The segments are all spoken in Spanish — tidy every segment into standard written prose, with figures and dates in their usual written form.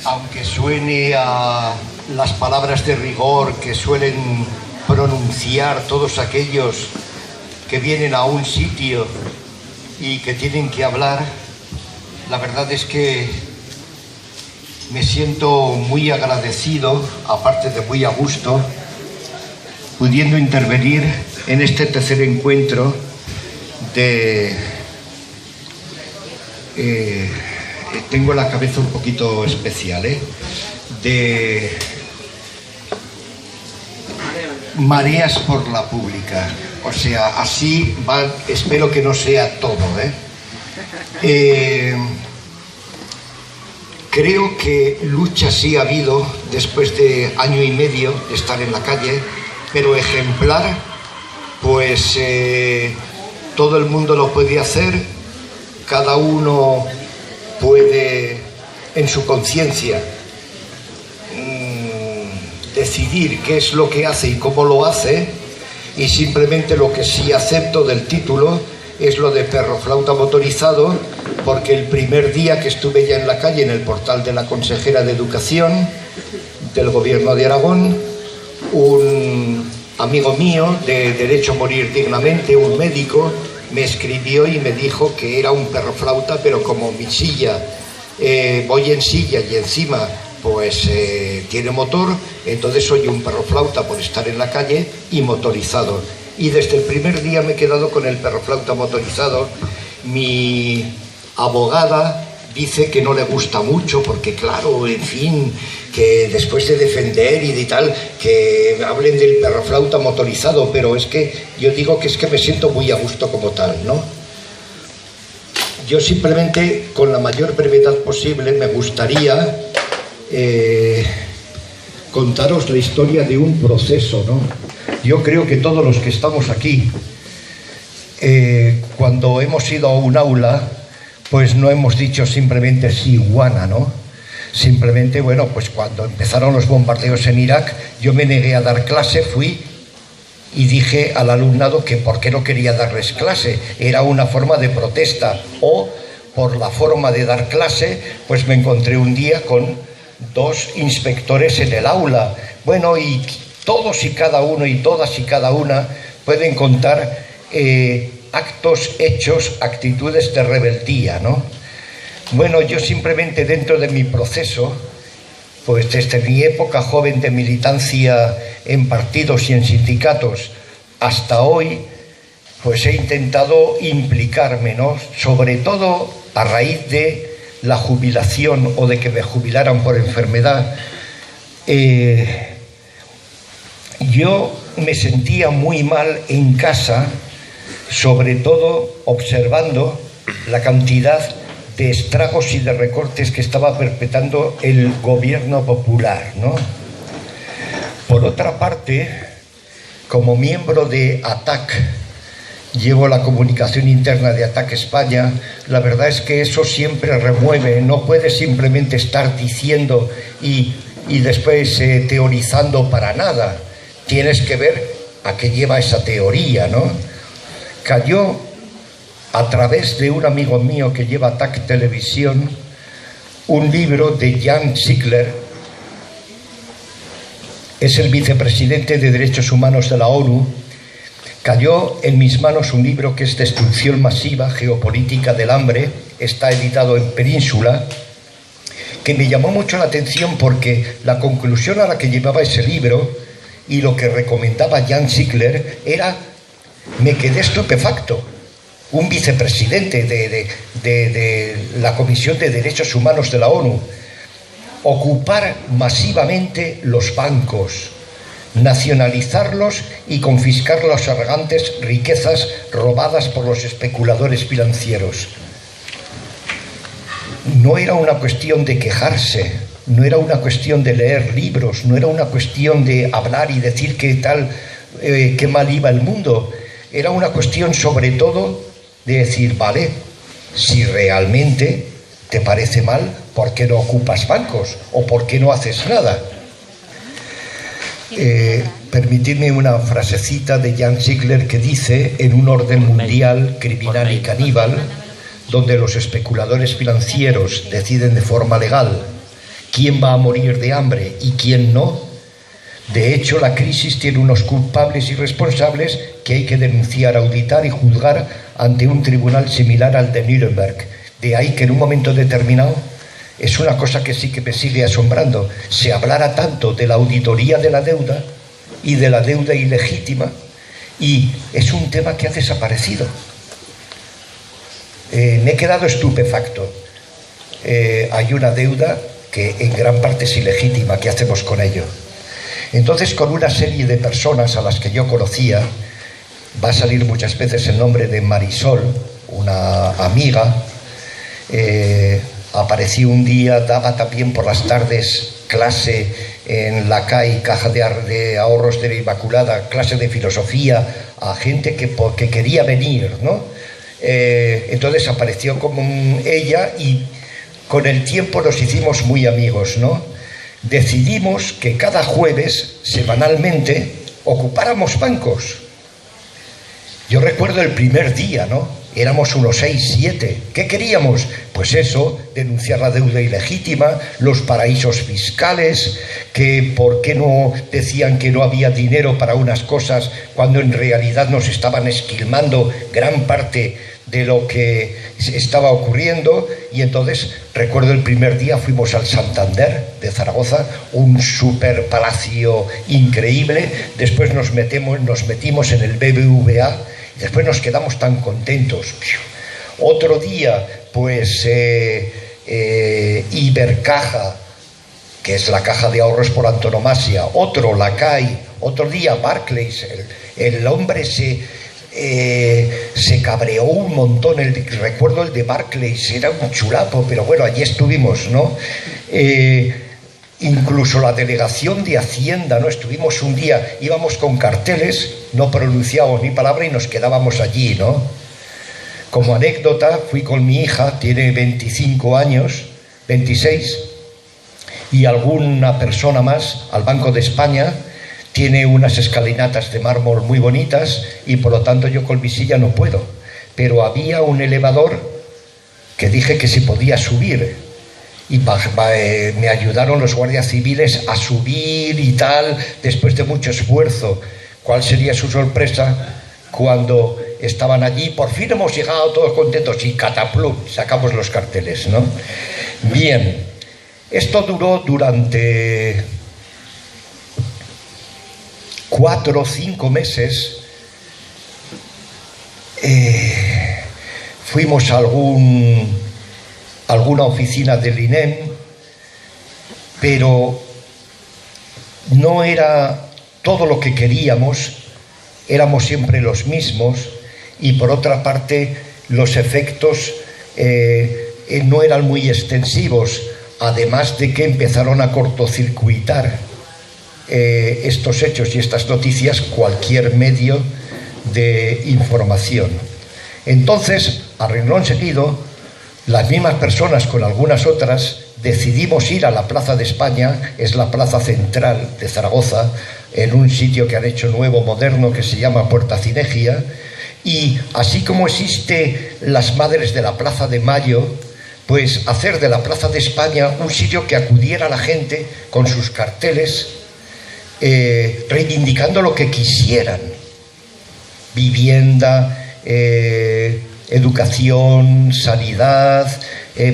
aunque suene a las palabras de rigor que suelen pronunciar todos aquellos que vienen a un sitio y que tienen que hablar, la verdad es que me siento muy agradecido, aparte de muy a gusto, pudiendo intervenir en este tercer encuentro de... tengo la cabeza un poquito especial, de Mareas por la Pública. O sea, así va, espero que no sea todo, Creo que lucha sí ha habido después de año y medio de estar en la calle, pero ejemplar, pues todo el mundo lo puede hacer, cada uno puede en su conciencia decidir qué es lo que hace y cómo lo hace, y simplemente lo que sí acepto del título es lo de perroflauta motorizado, porque el primer día que estuve ya en la calle, en el portal de la consejera de Educación del Gobierno de Aragón, un amigo mío de Derecho a Morir Dignamente, un médico, me escribió y me dijo que era un perroflauta, pero como mi silla, voy en silla y encima pues tiene motor, entonces soy un perroflauta por estar en la calle y motorizado. Y desde el primer día me he quedado con el perroflauta motorizado. Mi abogada dice que no le gusta mucho porque, claro, en fin, que después de defender y de tal, que hablen del perroflauta motorizado, pero es que yo digo que es que me siento muy a gusto como tal, ¿no? Yo simplemente, con la mayor brevedad posible, me gustaría contaros la historia de un proceso, ¿no? Yo creo que todos los que estamos aquí, cuando hemos ido a un aula, pues no hemos dicho simplemente sí, guana, ¿no? Simplemente, bueno, pues cuando empezaron los bombardeos en Irak, yo me negué a dar clase, fui y dije al alumnado que por qué no quería darles clase, era una forma de protesta, o por la forma de dar clase, pues me encontré un día con 2 inspectores en el aula. Bueno, y todos y cada uno y todas y cada una pueden contar actos, hechos, actitudes de rebeldía, ¿no? Bueno, yo simplemente dentro de mi proceso, pues desde mi época joven de militancia en partidos y en sindicatos hasta hoy, pues he intentado implicarme, ¿no? Sobre todo a raíz de la jubilación o de que me jubilaran por enfermedad. Yo me sentía muy mal en casa, sobre todo observando la cantidad de estragos y de recortes que estaba perpetrando el gobierno popular, ¿no? Por otra parte, como miembro de ATAC, llevo la comunicación interna de ATAC España, la verdad es que eso siempre remueve, no puedes simplemente estar diciendo y después teorizando para nada, tienes que ver a qué lleva esa teoría, ¿no? Cayó a través de un amigo mío que lleva ATAC Televisión un libro de Jan Ziegler, es el vicepresidente de Derechos Humanos de la ONU. Cayó en mis manos un libro que es Destrucción Masiva, Geopolítica del Hambre, está editado en Península, que me llamó mucho la atención porque la conclusión a la que llevaba ese libro y lo que recomendaba Jan Ziegler era, me quedé estupefacto, un vicepresidente de la Comisión de Derechos Humanos de la ONU, ocupar masivamente los bancos, nacionalizarlos y confiscar las arrogantes riquezas robadas por los especuladores financieros. No era una cuestión de quejarse, no era una cuestión de leer libros, no era una cuestión de hablar y decir qué tal, qué mal iba el mundo. Era una cuestión sobre todo de decir, vale, si realmente te parece mal, ¿por qué no ocupas bancos? ¿O por qué no haces nada? Permitidme una frasecita de Jan Ziegler que dice, en un orden mundial criminal y caníbal, donde los especuladores financieros deciden de forma legal quién va a morir de hambre y quién no. De hecho, la crisis tiene unos culpables y responsables que hay que denunciar, auditar y juzgar ante un tribunal similar al de Nuremberg. De ahí que en un momento determinado, es una cosa que sí que me sigue asombrando, se hablara tanto de la auditoría de la deuda y de la deuda ilegítima, y es un tema que ha desaparecido. Me he quedado estupefacto. Hay una deuda que en gran parte es ilegítima. ¿Qué hacemos con ello? Entonces, con una serie de personas a las que yo conocía, va a salir muchas veces el nombre de Marisol, una amiga, apareció un día, daba también por las tardes clase en la CAI, Caja de Ahorros de la Inmaculada, clase de filosofía a gente que quería venir, ¿no? Entonces apareció como ella y con el tiempo nos hicimos muy amigos, ¿no? Decidimos que cada jueves, semanalmente, ocupáramos bancos. Yo recuerdo el primer día, ¿no? Éramos unos 6, 7. ¿Qué queríamos? Pues eso, denunciar la deuda ilegítima, los paraísos fiscales, que por qué no decían que no había dinero para unas cosas cuando en realidad nos estaban esquilmando gran parte de lo que estaba ocurriendo. Y entonces recuerdo el primer día fuimos al Santander de Zaragoza, un super palacio increíble. Después nos metimos en el BBVA. Después nos quedamos tan contentos. Otro día, pues, Ibercaja, que es la caja de ahorros por antonomasia. Otro, la CAI. Otro día, Barclays. El hombre se cabreó un montón. Recuerdo el de Barclays, era un chulapo, pero bueno, allí estuvimos, ¿no? Incluso la delegación de Hacienda, ¿no? Estuvimos un día, íbamos con carteles, no pronunciábamos ni palabra y nos quedábamos allí, ¿no? Como anécdota, fui con mi hija, tiene 25 años, 26, y alguna persona más al Banco de España. Tiene unas escalinatas de mármol muy bonitas y por lo tanto yo con mi silla no puedo. Pero había un elevador que dije que se podía subir. Y me ayudaron los guardias civiles a subir y tal, después de mucho esfuerzo. ¿Cuál sería su sorpresa cuando estaban allí? Por fin hemos llegado todos contentos y cataplum, sacamos los carteles, ¿no? Bien, esto duró durante 4 o 5 meses. Fuimos a alguna oficina del INEM, pero no era todo lo que queríamos, éramos siempre los mismos, y por otra parte los efectos no eran muy extensivos, además de que empezaron a cortocircuitar estos hechos y estas noticias cualquier medio de información. Entonces, a renglón seguido, las mismas personas con algunas otras decidimos ir a la Plaza de España, es la plaza central de Zaragoza, en un sitio que han hecho nuevo, moderno, que se llama Puerta Cinegia, y así como existe las Madres de la Plaza de Mayo, pues hacer de la Plaza de España un sitio que acudiera a la gente con sus carteles, reivindicando lo que quisieran: vivienda, educación, sanidad,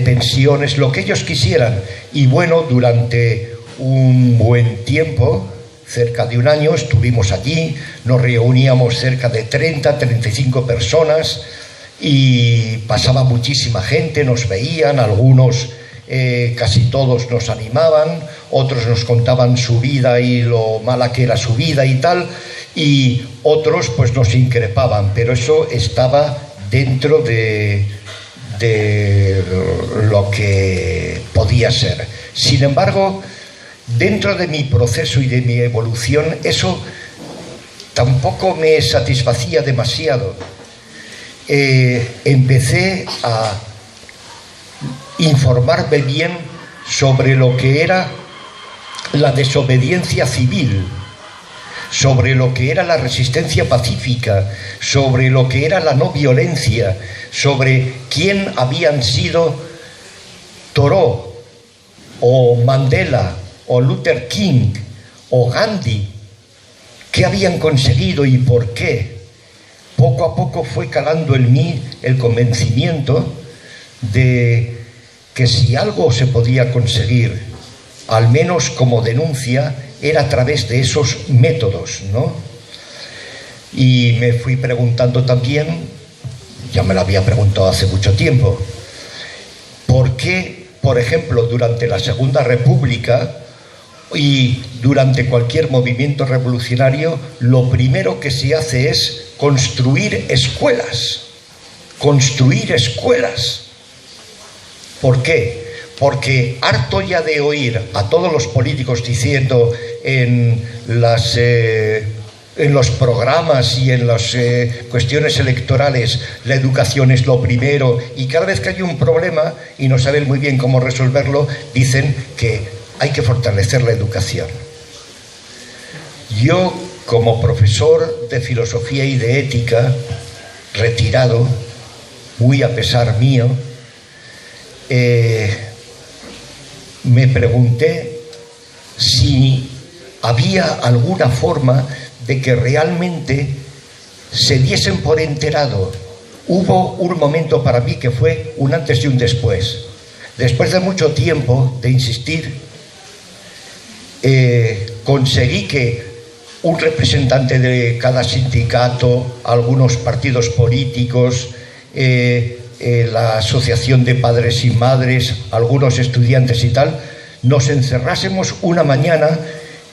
pensiones, lo que ellos quisieran. Y bueno, durante un buen tiempo, cerca de un año, estuvimos allí, nos reuníamos cerca de 30, 35 personas y pasaba muchísima gente, nos veían, algunos, casi todos nos animaban, otros nos contaban su vida y lo mala que era su vida y tal, y otros pues nos increpaban, pero eso estaba dentro de lo que podía ser. Sin embargo, dentro de mi proceso y de mi evolución, eso tampoco me satisfacía demasiado. Empecé a informarme bien sobre lo que era la desobediencia civil, sobre lo que era la resistencia pacífica, sobre lo que era la no violencia, sobre quién habían sido Thoreau, o Mandela, o Luther King, o Gandhi, ¿qué habían conseguido y por qué? Poco a poco fue calando en mí el convencimiento de que si algo se podía conseguir, al menos como denuncia, era a través de esos métodos, ¿no? Y me fui preguntando también, ya me lo había preguntado hace mucho tiempo, ¿por qué, por ejemplo, durante la Segunda República y durante cualquier movimiento revolucionario, lo primero que se hace es construir escuelas? Construir escuelas. ¿Por qué? Porque harto ya de oír a todos los políticos diciendo en los programas y en las cuestiones electorales, la educación es lo primero, y cada vez que hay un problema y no saben muy bien cómo resolverlo, dicen que hay que fortalecer la educación. Yo, como profesor de filosofía y de ética, retirado, muy a pesar mío, me pregunté si había alguna forma de que realmente se diesen por enterado. Hubo un momento para mí que fue un antes y un después. Después de mucho tiempo de insistir, conseguí que un representante de cada sindicato, algunos partidos políticos, la asociación de padres y madres, algunos estudiantes y tal, nos encerrásemos una mañana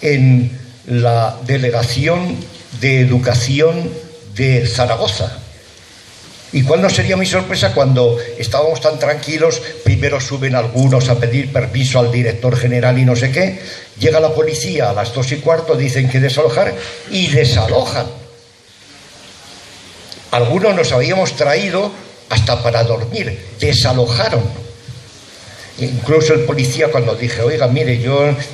en la Delegación de Educación de Zaragoza. ¿Y cuál no sería mi sorpresa cuando estábamos tan tranquilos? Primero suben algunos a pedir permiso al director general y no sé qué, llega la policía a las 2:15, dicen que desalojar y desalojan. Algunos nos habíamos traído hasta para dormir, desalojaron. Incluso el policía, cuando dije, oiga, mire,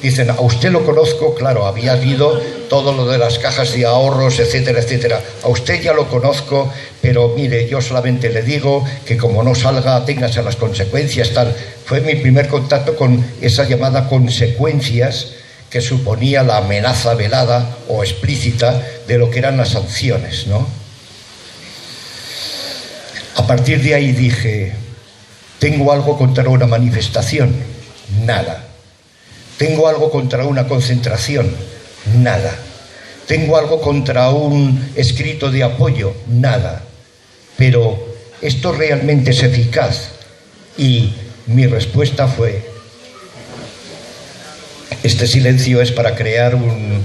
dicen, a usted lo conozco, claro, había habido todo lo de las cajas de ahorros, etcétera, etcétera. A usted ya lo conozco, pero mire, yo solamente le digo que como no salga, téngase las consecuencias, tal. Fue mi primer contacto con esa llamada consecuencias que suponía la amenaza velada o explícita de lo que eran las sanciones, ¿no? A partir de ahí dije, ¿tengo algo contra una manifestación? Nada. ¿Tengo algo contra una concentración? Nada. ¿Tengo algo contra un escrito de apoyo? Nada. Pero ¿esto realmente es eficaz? Y mi respuesta fue, este silencio es para crear un...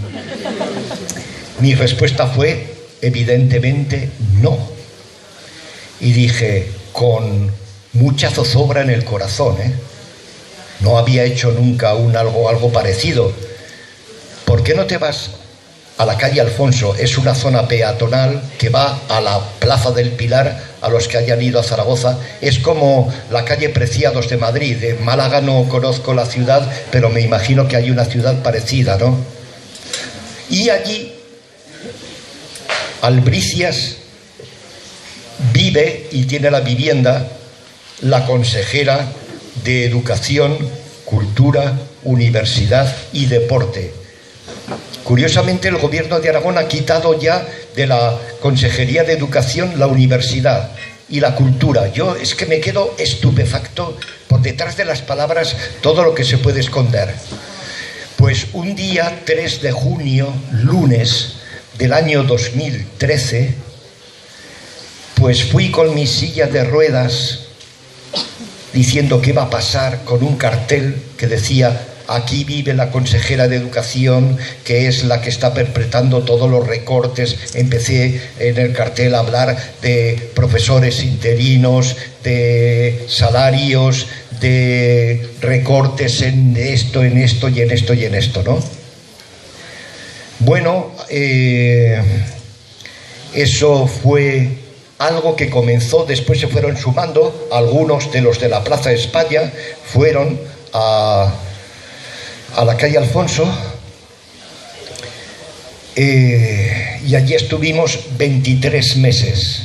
Mi respuesta fue, evidentemente, no. Y dije, con mucha zozobra en el corazón, no había hecho nunca algo parecido. ¿Por qué no te vas a la calle Alfonso? Es una zona peatonal que va a la Plaza del Pilar, a los que hayan ido a Zaragoza. Es como la calle Preciados de Madrid. De Málaga no conozco la ciudad, pero me imagino que hay una ciudad parecida, ¿no? Y allí, Albricias, vive y tiene la vivienda la consejera de Educación, Cultura, Universidad y Deporte. Curiosamente, el gobierno de Aragón ha quitado ya de la Consejería de Educación la universidad y la cultura. Yo es que me quedo estupefacto por detrás de las palabras todo lo que se puede esconder. Pues un día 3 de junio, lunes del año 2013, pues fui con mi silla de ruedas diciendo qué iba a pasar, con un cartel que decía, aquí vive la consejera de Educación, que es la que está perpetrando todos los recortes. Empecé en el cartel a hablar de profesores interinos, de salarios, de recortes en esto, en esto y en esto y en esto, ¿no? Bueno, eso fue algo que comenzó, después se fueron sumando, algunos de los de la Plaza de España fueron a la calle Alfonso, y allí estuvimos 23 meses,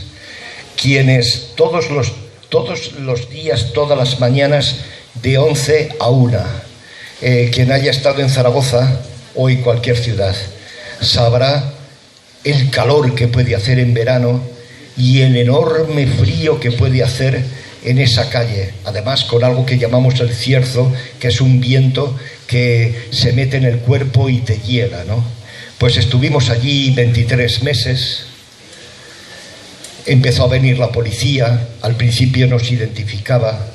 quienes todos los días, todas las mañanas, de 11 a 1, Quien haya estado en Zaragoza o en cualquier ciudad sabrá el calor que puede hacer en verano y el enorme frío que puede hacer en esa calle, además con algo que llamamos el cierzo, que es un viento que se mete en el cuerpo y te hiela, ¿no? Pues estuvimos allí 23 meses, empezó a venir la policía, al principio nos identificaba,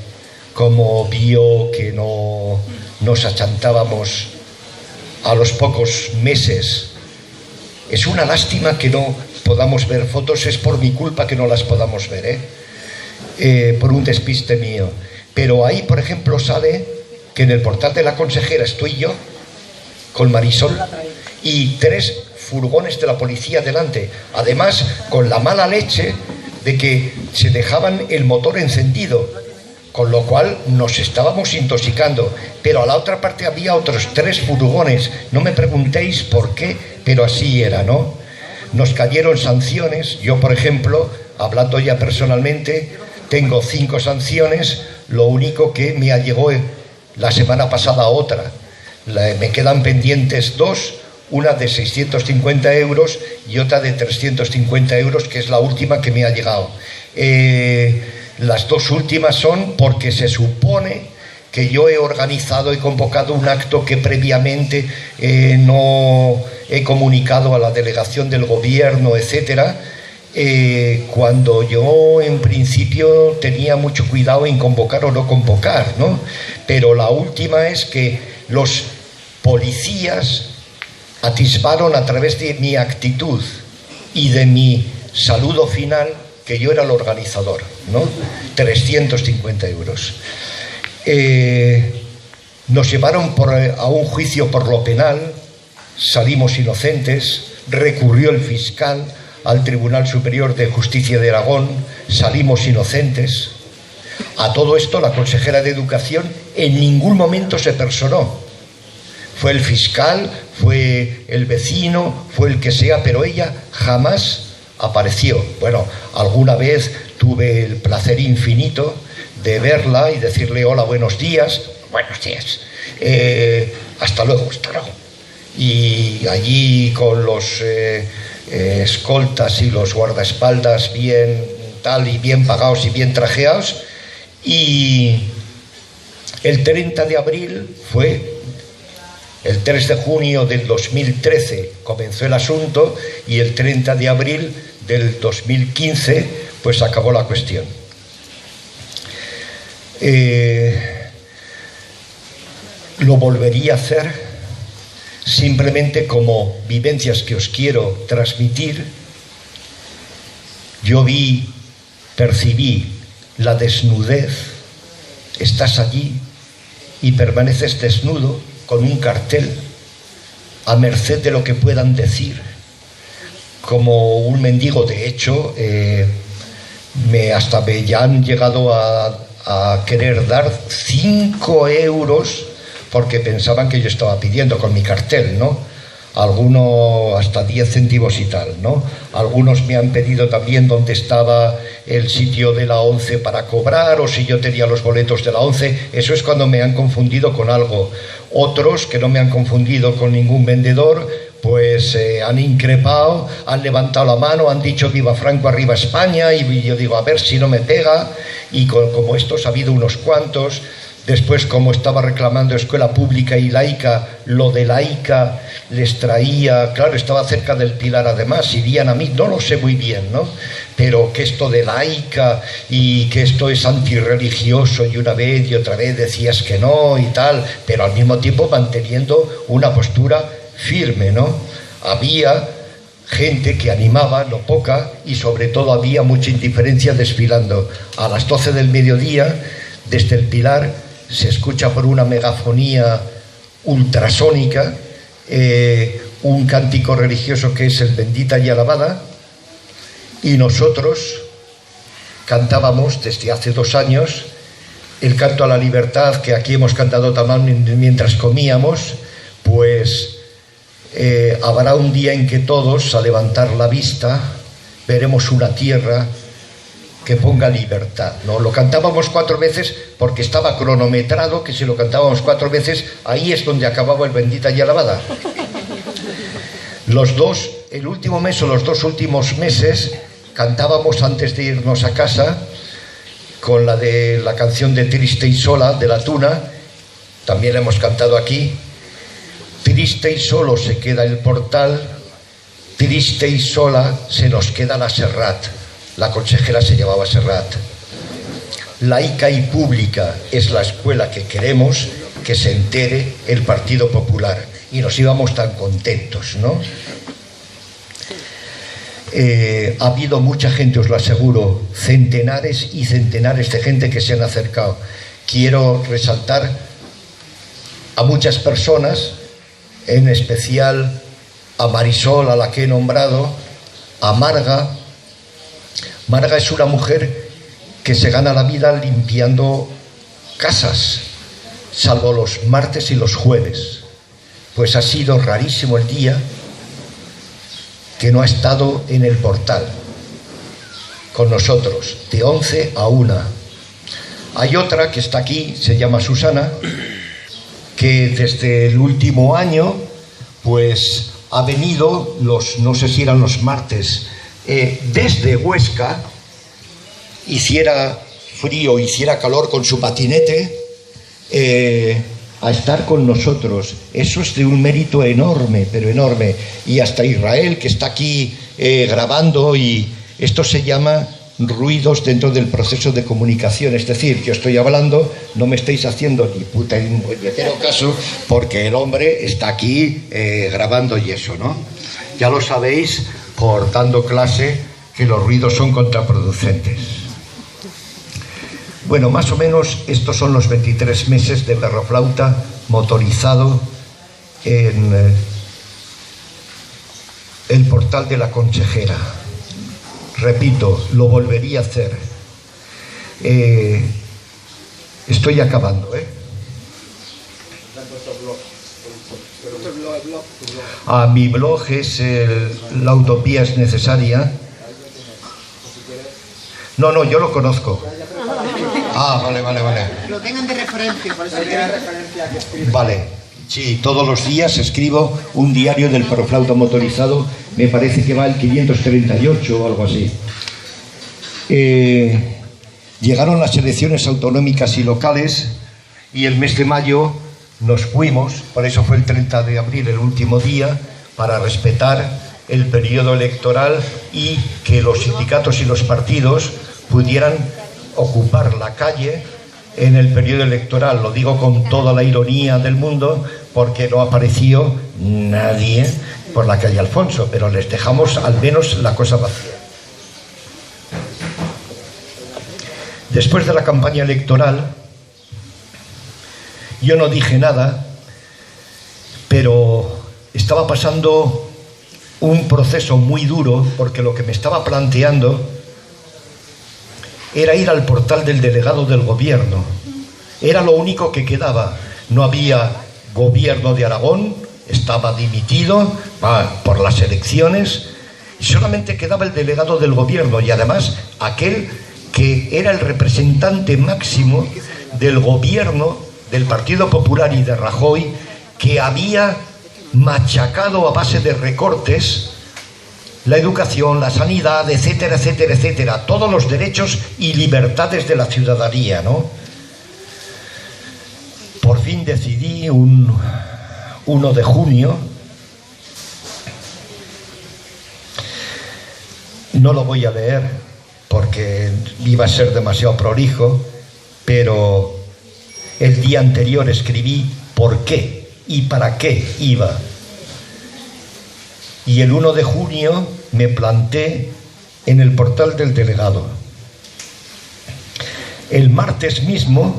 como vio que no nos achantábamos a los pocos meses. Es una lástima que no podamos ver fotos, es por mi culpa que no las podamos ver, por un despiste mío. Pero ahí, por ejemplo, sale que en el portal de la consejera estoy yo, con Marisol, y 3 furgones de la policía delante. Además, con la mala leche de que se dejaban el motor encendido, con lo cual nos estábamos intoxicando. Pero a la otra parte había otros 3 furgones. No me preguntéis por qué, pero así era, ¿no? Nos cayeron sanciones. Yo, por ejemplo, hablando ya personalmente, tengo 5 sanciones. Lo único que me llegó la semana pasada otra. Me quedan pendientes 2, una de 650 euros y otra de 350 euros, que es la última que me ha llegado. Las 2 últimas son porque se supone que yo he organizado y convocado un acto que previamente no he comunicado a la delegación del gobierno, etcétera, cuando yo en principio tenía mucho cuidado en convocar o no convocar, ¿no? Pero la última es que los policías atisbaron a través de mi actitud y de mi saludo final que yo era el organizador, ¿no? 350 euros. Nos llevaron a un juicio por lo penal, salimos inocentes, recurrió el fiscal al Tribunal Superior de Justicia de Aragón, salimos inocentes. A todo esto la consejera de Educación en ningún momento se personó. Fue el fiscal, fue el vecino, fue el que sea, pero ella jamás apareció. Bueno, alguna vez tuve el placer infinito de verla y decirle hola, buenos días, hasta luego, hasta luego. Y allí con los escoltas y los guardaespaldas bien tal y bien pagados y bien trajeados. Y el 30 de abril fue... El 3 de junio del 2013 comenzó el asunto y el 30 de abril del 2015 pues acabó la cuestión. Lo volvería a hacer simplemente como vivencias que os quiero transmitir. Yo percibí la desnudez, estás allí y permaneces desnudo, con un cartel a merced de lo que puedan decir, como un mendigo. De hecho, hasta me ya han llegado a querer dar 5 euros porque pensaban que yo estaba pidiendo con mi cartel, ¿no? Algunos hasta 10 céntimos y tal, ¿no? Algunos me han pedido también dónde estaba el sitio de la ONCE para cobrar, o si yo tenía los boletos de la ONCE. Eso es cuando me han confundido con algo. Otros, que no me han confundido con ningún vendedor, pues han increpado, han levantado la mano, han dicho viva Franco, arriba España, y yo digo, a ver si no me pega. Y como estos ha habido unos cuantos. Después, como estaba reclamando escuela pública y laica, lo de laica les traía, claro, estaba cerca del Pilar, además, irían a mí, no lo sé muy bien, ¿no? Pero que esto de laica y que esto es antirreligioso, y una vez y otra vez decías que no y tal, pero al mismo tiempo manteniendo una postura firme, ¿no? Había gente que animaba, no poca, y sobre todo había mucha indiferencia desfilando. A las 12 del mediodía, desde el Pilar, se escucha por una megafonía ultrasónica un cántico religioso que es el Bendita y Alabada, y nosotros cantábamos desde hace 2 años el canto a la libertad, que aquí hemos cantado también mientras comíamos. Pues habrá un día en que todos, a levantar la vista, veremos una tierra que ponga libertad, ¿no? Lo cantábamos 4 veces porque estaba cronometrado, que si lo cantábamos 4 veces, ahí es donde acababa el bendita y alabada. El último mes o los 2 últimos meses cantábamos antes de irnos a casa con la de la canción de Triste y Sola de la Tuna, también la hemos cantado aquí. Triste y solo se queda el portal, triste y sola se nos queda la Serrat. La consejera se llamaba Serrat. Laica y pública es la escuela que queremos que se entere el Partido Popular. Y nos íbamos tan contentos, ¿no? Ha habido mucha gente, os lo aseguro, centenares y centenares de gente que se han acercado. Quiero resaltar a muchas personas, en especial a Marisol, a la que he nombrado, a Marga. Marga es una mujer que se gana la vida limpiando casas, salvo los martes y los jueves. Pues ha sido rarísimo el día que no ha estado en el portal con nosotros, de 11 a 1. Hay otra que está aquí, se llama Susana, que desde el último año pues ha venido, no sé si eran los martes, desde Huesca, hiciera frío, hiciera calor, con su patinete, a estar con nosotros. Eso es de un mérito enorme, pero enorme. Y hasta Israel, que está aquí grabando, y esto se llama ruidos dentro del proceso de comunicación. Es decir, yo estoy hablando, no me estáis haciendo ni puta ni puñetero caso, porque el hombre está aquí grabando y eso, ¿no? Ya lo sabéis por dando clase que los ruidos son contraproducentes. Bueno, más o menos estos son los 23 meses de perroflauta motorizado en el portal de la consejera. Repito, lo volvería a hacer. Estoy acabando, mi blog es La Utopía es Necesaria. No, yo lo conozco. Vale. Lo tengan de referencia, por eso tiene referencia que escribe. Vale, sí, todos los días escribo un diario del perroflauta motorizado, me parece que va el 538 o algo así. Llegaron las elecciones autonómicas y locales y el mes de mayo nos fuimos, por eso fue el 30 de abril el último día, para respetar el periodo electoral y que los sindicatos y los partidos pudieran ocupar la calle en el periodo electoral. Lo digo con toda la ironía del mundo porque no apareció nadie por la calle Alfonso, pero les dejamos al menos la cosa vacía. Después de la campaña electoral yo no dije nada, pero estaba pasando un proceso muy duro, porque lo que me estaba planteando era ir al portal del delegado del gobierno. Era lo único que quedaba. No había gobierno de Aragón, estaba dimitido por las elecciones, y solamente quedaba el delegado del gobierno, y además aquel que era el representante máximo del gobierno del Partido Popular y de Rajoy, que había machacado a base de recortes la educación, la sanidad, etcétera, etcétera, etcétera, todos los derechos y libertades de la ciudadanía, ¿no? Por fin decidí un 1 de junio, no lo voy a leer porque iba a ser demasiado prolijo, pero el día anterior escribí por qué y para qué iba. Y el 1 de junio me planté en el portal del delegado. El martes mismo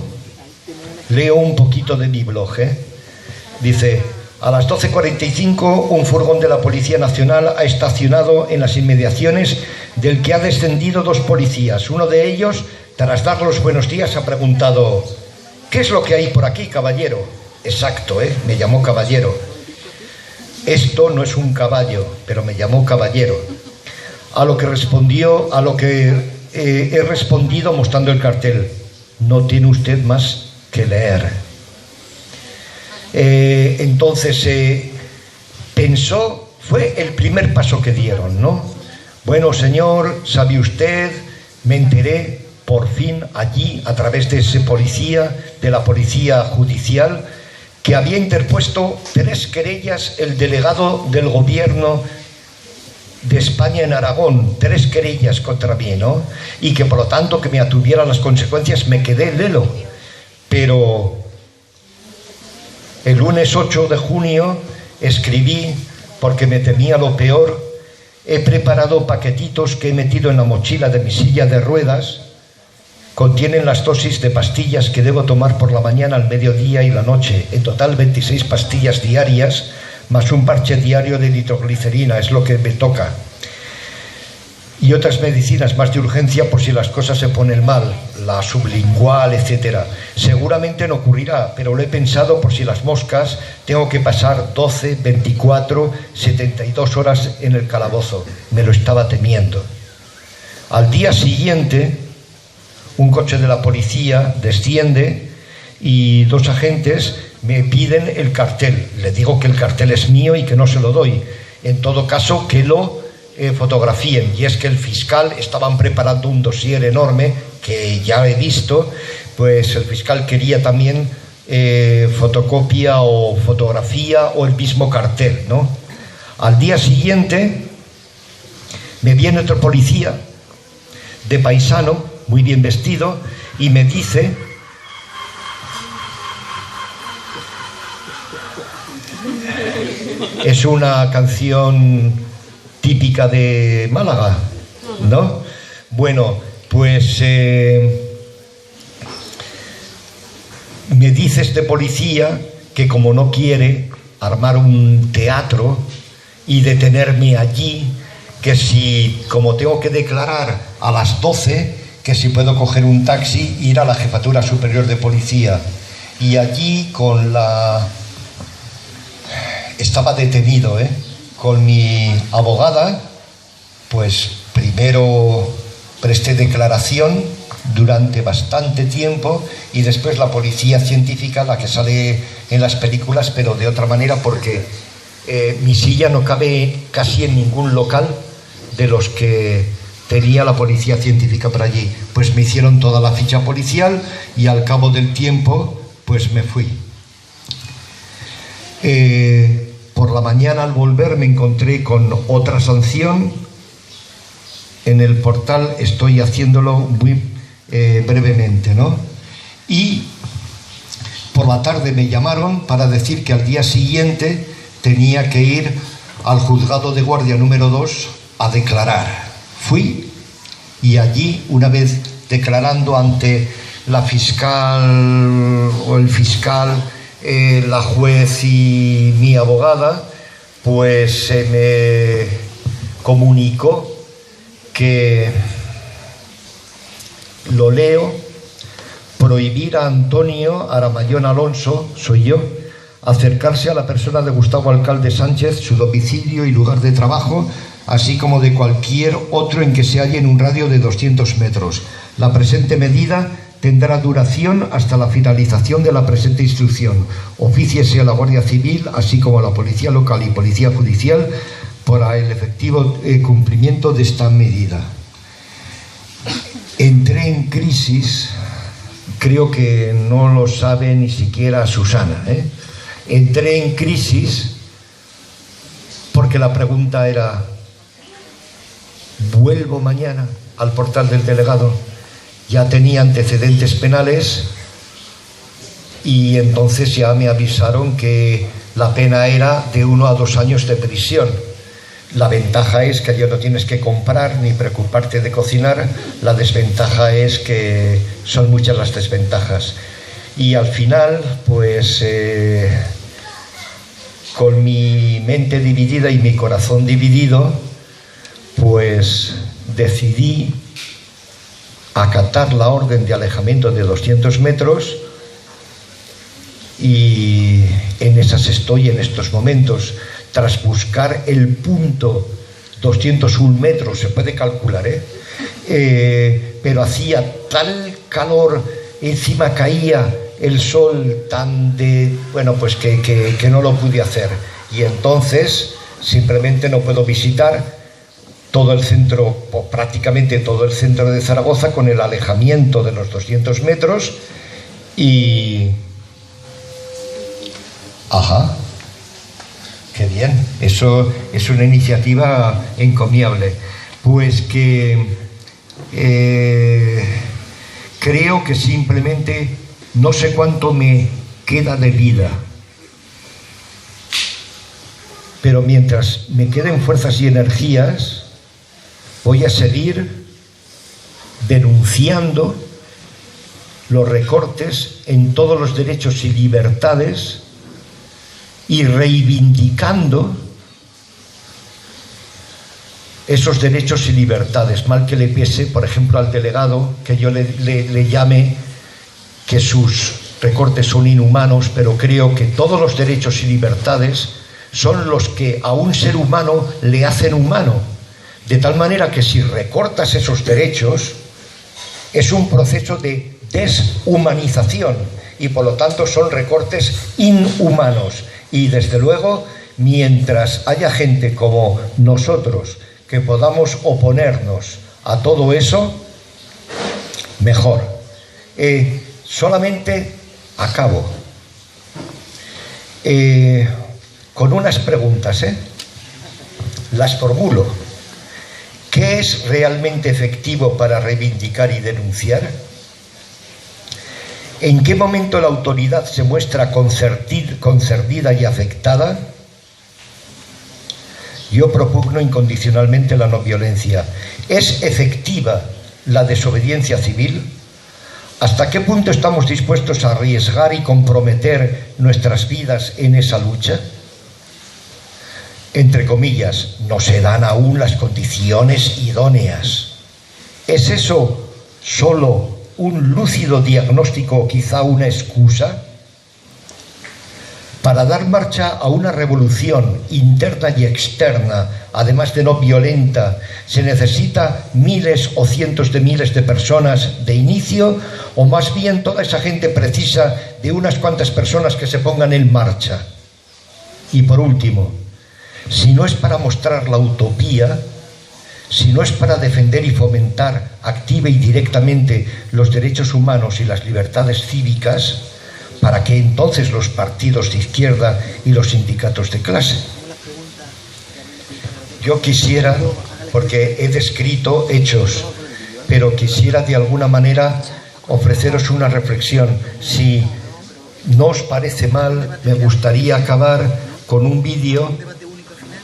leo un poquito de mi blog, Dice: a las 12:45 un furgón de la Policía Nacional ha estacionado en las inmediaciones del que ha descendido 2 policías. Uno de ellos, tras dar los buenos días, ha preguntado: ¿qué es lo que hay por aquí, caballero? Exacto, me llamó caballero. Esto no es un caballo, pero me llamó caballero. A lo que he respondido mostrando el cartel: no tiene usted más que leer. Entonces pensó, fue el primer paso que dieron, ¿no? Bueno, señor, ¿sabe usted? Me enteré por fin allí, a través de ese policía, de la policía judicial, que había interpuesto 3 querellas el delegado del gobierno de España en Aragón, 3 querellas contra mí, ¿no? Y que por lo tanto que me atuviera las consecuencias. Me quedé lelo. Pero el lunes 8 de junio escribí, porque me temía lo peor: he preparado paquetitos que he metido en la mochila de mi silla de ruedas. Contienen las dosis de pastillas que debo tomar por la mañana, al mediodía y la noche. En total 26 pastillas diarias, más un parche diario de nitroglicerina, es lo que me toca. Y otras medicinas más de urgencia por si las cosas se ponen mal, la sublingual, etc. Seguramente no ocurrirá, pero lo he pensado por si las moscas. Tengo que pasar 12, 24, 72 horas en el calabozo. Me lo estaba temiendo. Al día siguiente, un coche de la policía desciende y 2 agentes me piden el cartel. Le digo que el cartel es mío y que no se lo doy. En todo caso, que lo fotografíen. Y es que el fiscal, estaban preparando un dossier enorme que ya he visto, pues el fiscal quería también fotocopia o fotografía o el mismo cartel, ¿no? Al día siguiente me viene otro policía de paisano, muy bien vestido, y me dice: es una canción típica de Málaga, ¿no? Bueno, pues me dice este policía que como no quiere armar un teatro y detenerme allí, que si, como tengo que declarar a las 12, que si puedo coger un taxi, ir a la Jefatura Superior de Policía. Y allí estaba detenido, con mi abogada, pues primero presté declaración durante bastante tiempo y después la policía científica, la que sale en las películas, pero de otra manera, porque mi silla no cabe casi en ningún local de los que tenía la policía científica por allí. Pues me hicieron toda la ficha policial y al cabo del tiempo pues me fui. Por la mañana al volver me encontré con otra sanción. En el portal estoy haciéndolo muy brevemente, ¿no? Y por la tarde me llamaron para decir que al día siguiente tenía que ir al juzgado de guardia número 2 a declarar. Fui y allí, una vez declarando ante la fiscal o el fiscal, la juez y mi abogada, pues se me comunicó que, lo leo: prohibir a Antonio Aramayón Alonso, soy yo, acercarse a la persona de Gustavo Alcalde Sánchez, su domicilio y lugar de trabajo, así como de cualquier otro en que se halle en un radio de 200 metros. La presente medida tendrá duración hasta la finalización de la presente instrucción. Ofíciese a la Guardia Civil, así como a la Policía Local y Policía Judicial, para el efectivo cumplimiento de esta medida. Entré en crisis, creo que no lo sabe ni siquiera Susana, Entré en crisis porque la pregunta era: ¿vuelvo mañana al portal del delegado? Ya tenía antecedentes penales y entonces ya me avisaron que la pena era de 1 a 2 años de prisión. La ventaja es que ya no tienes que comprar ni preocuparte de cocinar. La desventaja es que son muchas las desventajas. Y al final, pues con mi mente dividida y mi corazón dividido, pues decidí acatar la orden de alejamiento de 200 metros y en esas estoy en estos momentos, tras buscar el punto 201 metros, se puede calcular, pero hacía tal calor, encima caía el sol tan bueno, pues que no lo pude hacer. Y entonces simplemente no puedo visitar todo el centro, o prácticamente todo el centro de Zaragoza, con el alejamiento de los 200 metros y... Ajá, qué bien, eso es una iniciativa encomiable. Pues que creo que simplemente no sé cuánto me queda de vida, pero mientras me queden fuerzas y energías, voy a seguir denunciando los recortes en todos los derechos y libertades y reivindicando esos derechos y libertades, mal que le pese, por ejemplo, al delegado, que yo le llame que sus recortes son inhumanos, pero creo que todos los derechos y libertades son los que a un ser humano le hacen humano, de tal manera que si recortas esos derechos es un proceso de deshumanización y por lo tanto son recortes inhumanos. Y desde luego, mientras haya gente como nosotros que podamos oponernos a todo eso, mejor. Solamente acabo con unas preguntas, las formulo. ¿Qué es realmente efectivo para reivindicar y denunciar? ¿En qué momento la autoridad se muestra concernida y afectada? Yo propugno incondicionalmente la no violencia. ¿Es efectiva la desobediencia civil? ¿Hasta qué punto estamos dispuestos a arriesgar y comprometer nuestras vidas en esa lucha? Entre comillas, no se dan aún las condiciones idóneas. ¿Es eso solo un lúcido diagnóstico o quizá una excusa? Para dar marcha a una revolución interna y externa, además de no violenta, se necesita miles o cientos de miles de personas de inicio, o más bien toda esa gente precisa de unas cuantas personas que se pongan en marcha. Y por último, si no es para mostrar la utopía, si no es para defender y fomentar activa y directamente los derechos humanos y las libertades cívicas, ¿para qué entonces los partidos de izquierda y los sindicatos de clase? Yo quisiera, porque he descrito hechos, pero quisiera de alguna manera ofreceros una reflexión. Si no os parece mal, me gustaría acabar con un vídeo.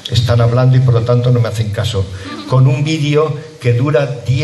Están hablando y por lo tanto no me hacen caso. Con un vídeo que dura 10